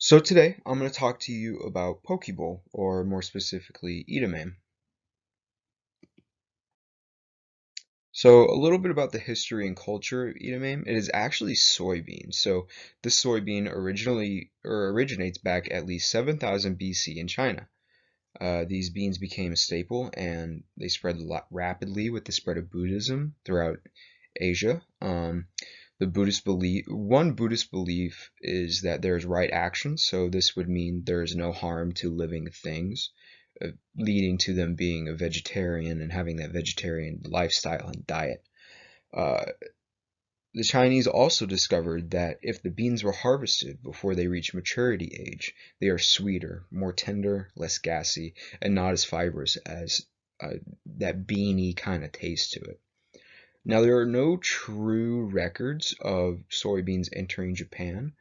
So today I'm going to talk to you about Pokeball, or more specifically, edamame. So a little bit about the history and culture of edamame. It is actually soybean. So this soybean originates back at least 7,000 BC in China. These beans became a staple, and they spread rapidly with the spread of Buddhism throughout Asia. One Buddhist belief is that there is right action, so this would mean there is no harm to living things, leading to them being a vegetarian and having that vegetarian lifestyle and diet. Uh, the Chinese also discovered that if the beans were harvested before they reach maturity age, they are sweeter, more tender, less gassy, and not as fibrous as that beany kind of taste to it. Now, there are no true records of soybeans entering Japan,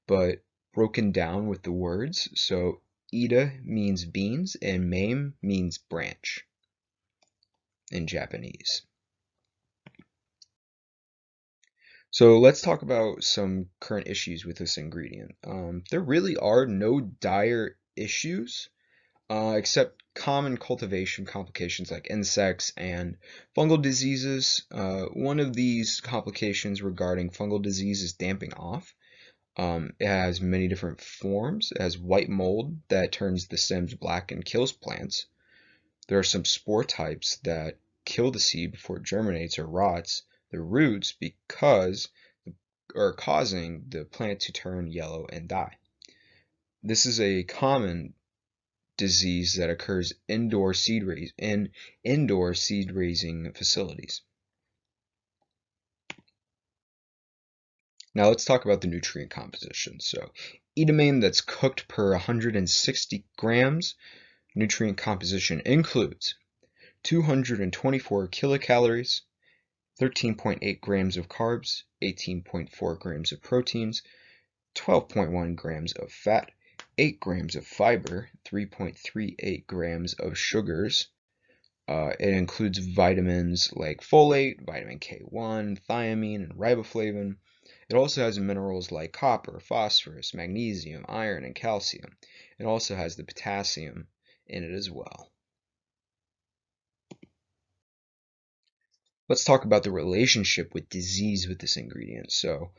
but broken down with the words. So, Ida means beans and mame means branch in Japanese. So let's talk about some current issues with this ingredient. There really are no dire issues, except common cultivation complications like insects and fungal diseases. One of these complications regarding fungal disease is damping off. It has many different forms. It has white mold that turns the stems black and kills plants. There are some spore types that kill the seed before it germinates or rots the roots because or causing the plant to turn yellow and die. This is a common disease that occurs in indoor seed raising facilities. Now let's talk about the nutrient composition. So edamame that's cooked per 160 grams nutrient composition includes 224 kilocalories, 13.8 grams of carbs, 18.4 grams of proteins, 12.1 grams of fat, 8 grams of fiber, 3.38 grams of sugars. It includes vitamins like folate, vitamin K1, thiamine, and riboflavin. It also has minerals like copper, phosphorus, magnesium, iron, and calcium. It also has the potassium in it as well. Let's talk about the relationship with disease with this ingredient. So,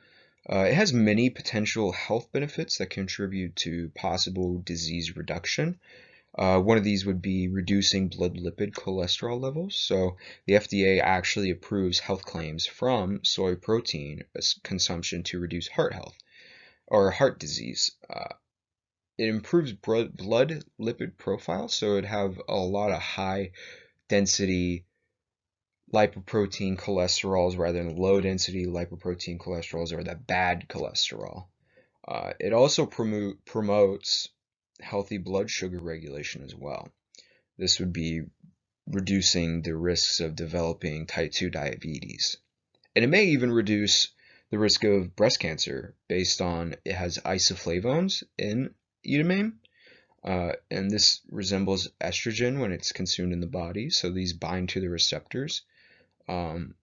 it has many potential health benefits that contribute to possible disease reduction. One of these would be reducing blood lipid cholesterol levels. So the FDA actually approves health claims from soy protein consumption to reduce heart health or heart disease. It improves blood lipid profile, so it'd have a lot of high density lipoprotein cholesterols rather than low density lipoprotein cholesterols or the bad cholesterol. It also promotes healthy blood sugar regulation as well. This would be reducing the risks of developing type 2 diabetes. And it may even reduce the risk of breast cancer based on it has isoflavones in edamame. And this resembles estrogen when it's consumed in the body. So these bind to the receptors, um,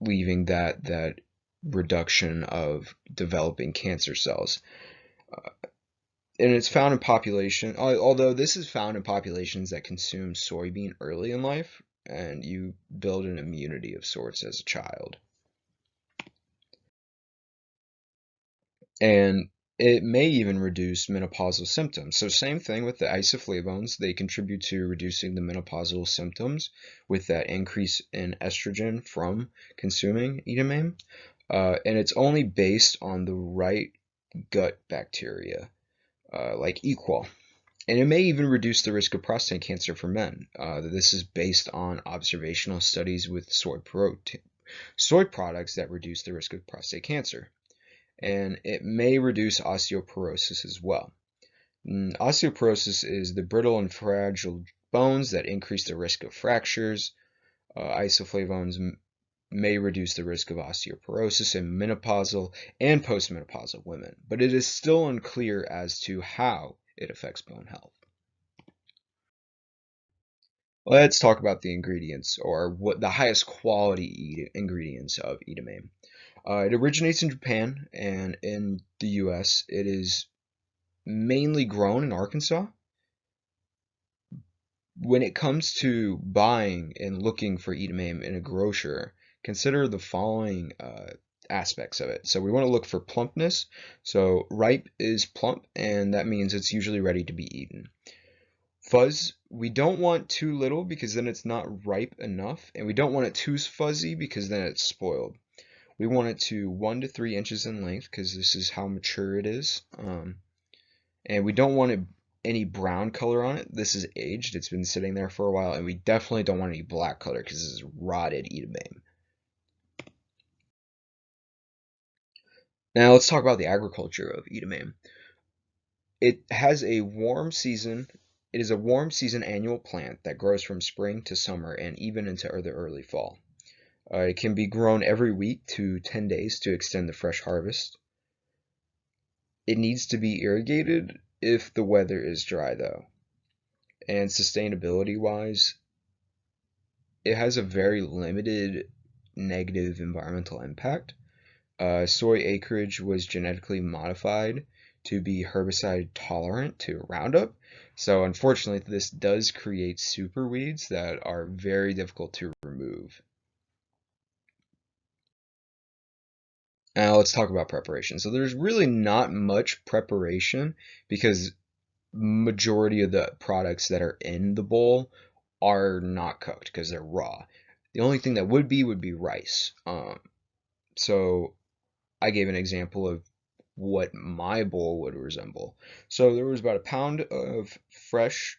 leaving that reduction of developing cancer cells. And it's found in although this is found in populations that consume soybean early in life, and you build an immunity of sorts as a child. And it may even reduce menopausal symptoms. So same thing with the isoflavones, they contribute to reducing the menopausal symptoms with that increase in estrogen from consuming edamame. And it's only based on the right gut bacteria, like E. coli. And it may even reduce the risk of prostate cancer for men. This is based on observational studies with soy products that reduce the risk of prostate cancer. And it may reduce osteoporosis as well. Osteoporosis is the brittle and fragile bones that increase the risk of fractures. Isoflavones may reduce the risk of osteoporosis in menopausal and postmenopausal women, but it is still unclear as to how it affects bone health. Let's talk about the ingredients, or what the highest quality ingredients of edamame. It originates in Japan, and in the US, it is mainly grown in Arkansas. When it comes to buying and looking for edamame in a grocer, consider the following aspects of it. So we want to look for plumpness. So ripe is plump, and that means it's usually ready to be eaten. Fuzz, we don't want too little because then it's not ripe enough, and we don't want it too fuzzy because then it's spoiled. We want it to 1 to 3 inches in length because this is how mature it is. And we don't want any brown color on it. This is aged. It's been sitting there for a while, and we definitely don't want any black color because this is rotted edamame. Now let's talk about the agriculture of edamame. It has a warm season. It is a warm season annual plant that grows from spring to summer and even into the early fall. It can be grown every week to 10 days to extend the fresh harvest. It needs to be irrigated if the weather is dry, though. And sustainability wise, it has a very limited negative environmental impact. Soy acreage was genetically modified to be herbicide tolerant to Roundup. So unfortunately, this does create super weeds that are very difficult to remove. Now let's talk about preparation. So there's really not much preparation because majority of the products that are in the bowl are not cooked because they're raw. The only thing that would be rice. So I gave an example of what my bowl would resemble. So there was about a pound of fresh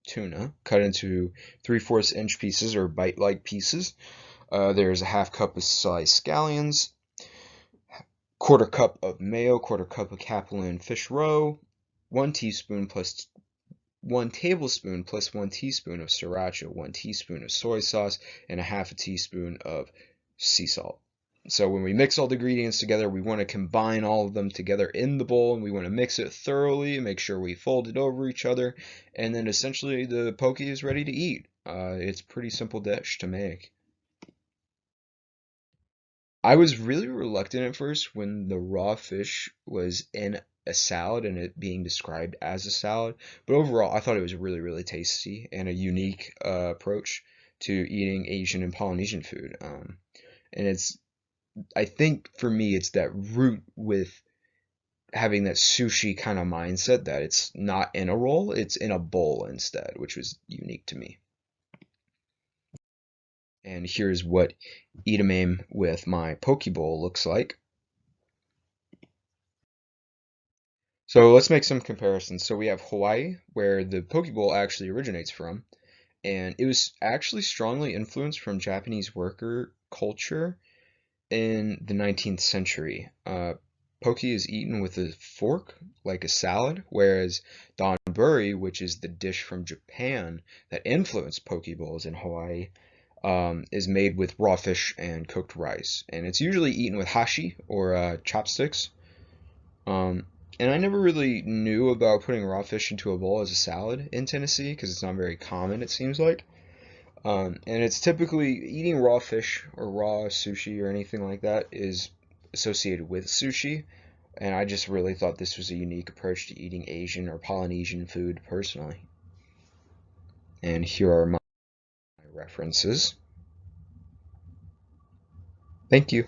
tuna cut into 3/4 inch pieces or bite-like pieces. There's a half cup of sliced scallions, quarter cup of mayo, quarter cup of capelin fish roe, 1 tablespoon plus 1 teaspoon of sriracha, 1 teaspoon of soy sauce, and a half a teaspoon of sea salt. So when we mix all the ingredients together, we want to combine all of them together in the bowl, and we want to mix it thoroughly and make sure we fold it over each other, and then essentially the poke is ready to eat. It's a pretty simple dish to make. I was really reluctant at first when the raw fish was in a salad and it being described as a salad, but overall I thought it was really, really tasty and a unique approach to eating Asian and Polynesian food. And I think for me, it's that root with having that sushi kind of mindset that it's not in a roll, it's in a bowl instead, which was unique to me. And here's what edamame with my poke bowl looks like. So let's make some comparisons. So we have Hawaii, where the poke bowl actually originates from, and it was actually strongly influenced from Japanese worker culture in the 19th century. Poke is eaten with a fork, like a salad, whereas donburi, which is the dish from Japan that influenced poke bowls in Hawaii, is made with raw fish and cooked rice. And it's usually eaten with hashi or chopsticks. Um, and I never really knew about putting raw fish into a bowl as a salad in Tennessee because it's not very common, it seems like. And it's typically eating raw fish or raw sushi or anything like that is associated with sushi. And I just really thought this was a unique approach to eating Asian or Polynesian food personally. And here are my references. Thank you.